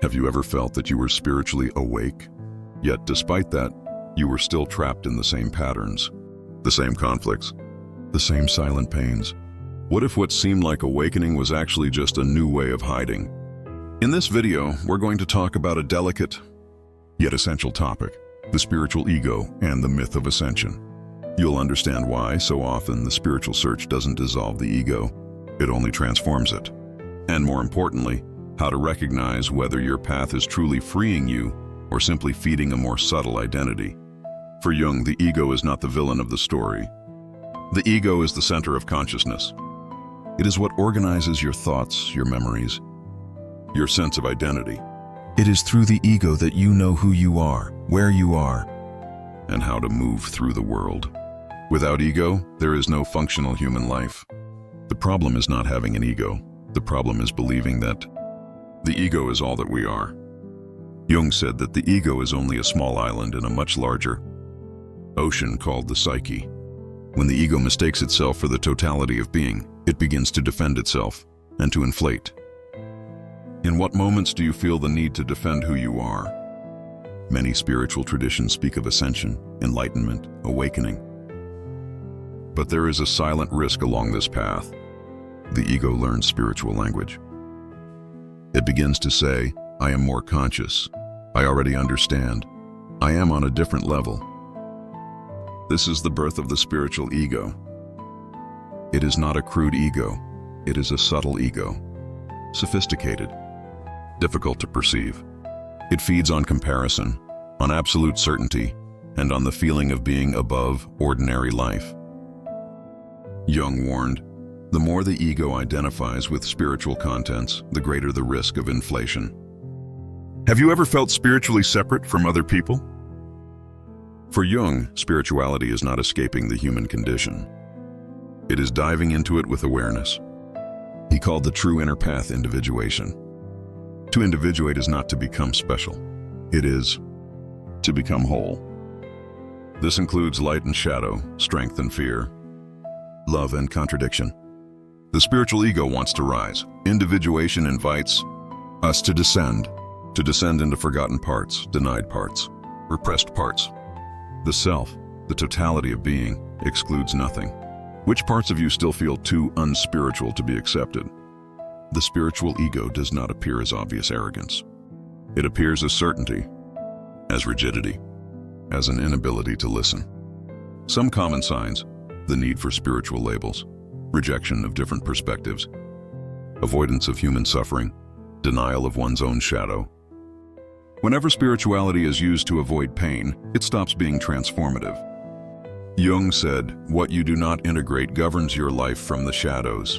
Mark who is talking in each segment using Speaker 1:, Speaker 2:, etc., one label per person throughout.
Speaker 1: Have you ever felt that you were spiritually awake, yet despite that, you were still trapped in the same patterns, the same conflicts, the same silent pains? What if what seemed like awakening was actually just a new way of hiding? In this video, we're going to talk about a delicate, yet essential topic, the spiritual ego and the myth of ascension. You'll understand why, so often, the spiritual search doesn't dissolve the ego, it only transforms it. And more importantly, how to recognize whether your path is truly freeing you or simply feeding a more subtle identity. For Jung, the ego is not the villain of the story. The ego is the center of consciousness. It is what organizes your thoughts, your memories, your sense of identity. It is through the ego that you know who you are, where you are, and how to move through the world. Without ego, there is no functional human life. The problem is not having an ego. The problem is believing that the ego is all that we are. Jung said that the ego is only a small island in a much larger ocean called the psyche. When the ego mistakes itself for the totality of being, it begins to defend itself and to inflate. In what moments do you feel the need to defend who you are? Many spiritual traditions speak of ascension, enlightenment, awakening. But there is a silent risk along this path. The ego learns spiritual language. It begins to say, I am more conscious. I already understand. I am on a different level. This is the birth of the spiritual ego. It is not a crude ego. It is a subtle ego. Sophisticated. Difficult to perceive. It feeds on comparison, on absolute certainty, and on the feeling of being above ordinary life. Jung warned, the more the ego identifies with spiritual contents, the greater the risk of inflation. Have you ever felt spiritually separate from other people? For Jung, spirituality is not escaping the human condition. It is diving into it with awareness. He called the true inner path individuation. To individuate is not to become special. It is to become whole. This includes light and shadow, strength and fear, love and contradiction. The spiritual ego wants to rise. Individuation invites us to descend into forgotten parts, denied parts, repressed parts. The self, the totality of being, excludes nothing. Which parts of you still feel too unspiritual to be accepted? The spiritual ego does not appear as obvious arrogance. It appears as certainty, as rigidity, as an inability to listen. Some common signs: the need for spiritual labels, rejection of different perspectives, avoidance of human suffering, denial of one's own shadow. Whenever spirituality is used to avoid pain, it stops being transformative. Jung said, what you do not integrate governs your life from the shadows.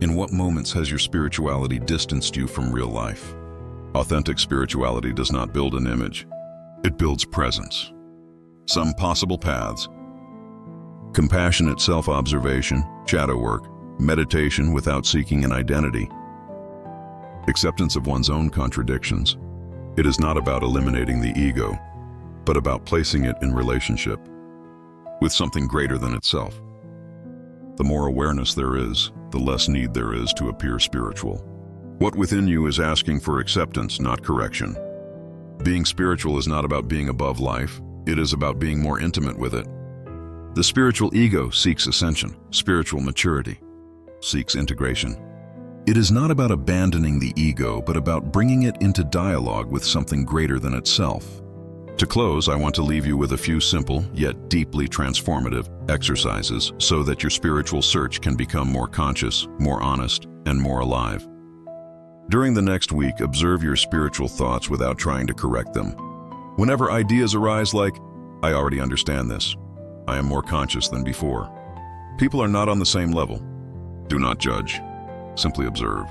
Speaker 1: In what moments has your spirituality distanced you from real life? Authentic spirituality does not build an image. It builds presence. Some possible paths: compassionate self-observation, shadow work, meditation without seeking an identity, acceptance of one's own contradictions. It is not about eliminating the ego, but about placing it in relationship with something greater than itself. The more awareness there is, the less need there is to appear spiritual. What within you is asking for acceptance, not correction. Being spiritual is not about being above life, it is about being more intimate with it. The spiritual ego seeks ascension, spiritual maturity, seeks integration. It is not about abandoning the ego, but about bringing it into dialogue with something greater than itself. To close, I want to leave you with a few simple, yet deeply transformative exercises so that your spiritual search can become more conscious, more honest, and more alive. During the next week, observe your spiritual thoughts without trying to correct them. Whenever ideas arise like, I already understand this, I am more conscious than before. People are not on the same level. Do not judge. Simply observe.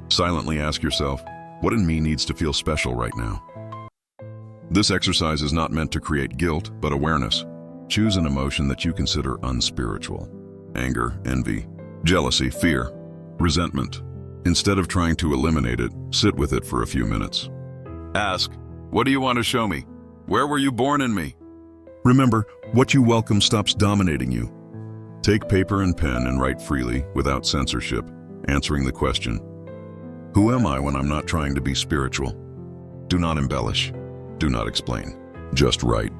Speaker 1: Silently ask yourself, what in me needs to feel special right now? This exercise is not meant to create guilt, but awareness. Choose an emotion that you consider unspiritual. Anger, envy, jealousy, fear, resentment. Instead of trying to eliminate it, sit with it for a few minutes. Ask, what do you want to show me? Where were you born in me? Remember, what you welcome stops dominating you. Take paper and pen and write freely, without censorship, answering the question, who am I when I'm not trying to be spiritual? Do not embellish. Do not explain. Just write.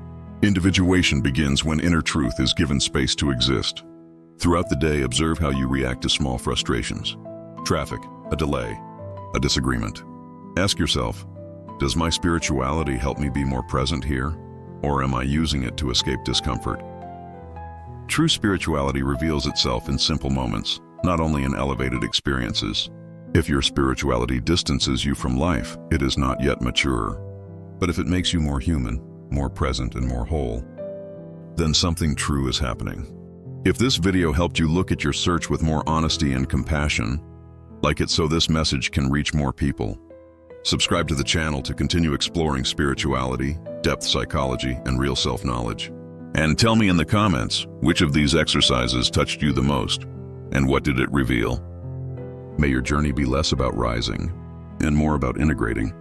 Speaker 1: Individuation begins when inner truth is given space to exist. Throughout the day, observe how you react to small frustrations. Traffic, a delay, a disagreement. Ask yourself, does my spirituality help me be more present here, or am I using it to escape discomfort? True spirituality reveals itself in simple moments, not only in elevated experiences. If your spirituality distances you from life, it is not yet mature. But if it makes you more human, more present, and more whole, then something true is happening. If this video helped you look at your search with more honesty and compassion, like it so this message can reach more people. Subscribe to the channel to continue exploring spirituality, depth psychology, and real self-knowledge. And tell me in the comments, which of these exercises touched you the most, and what did it reveal? May your journey be less about rising and more about integrating.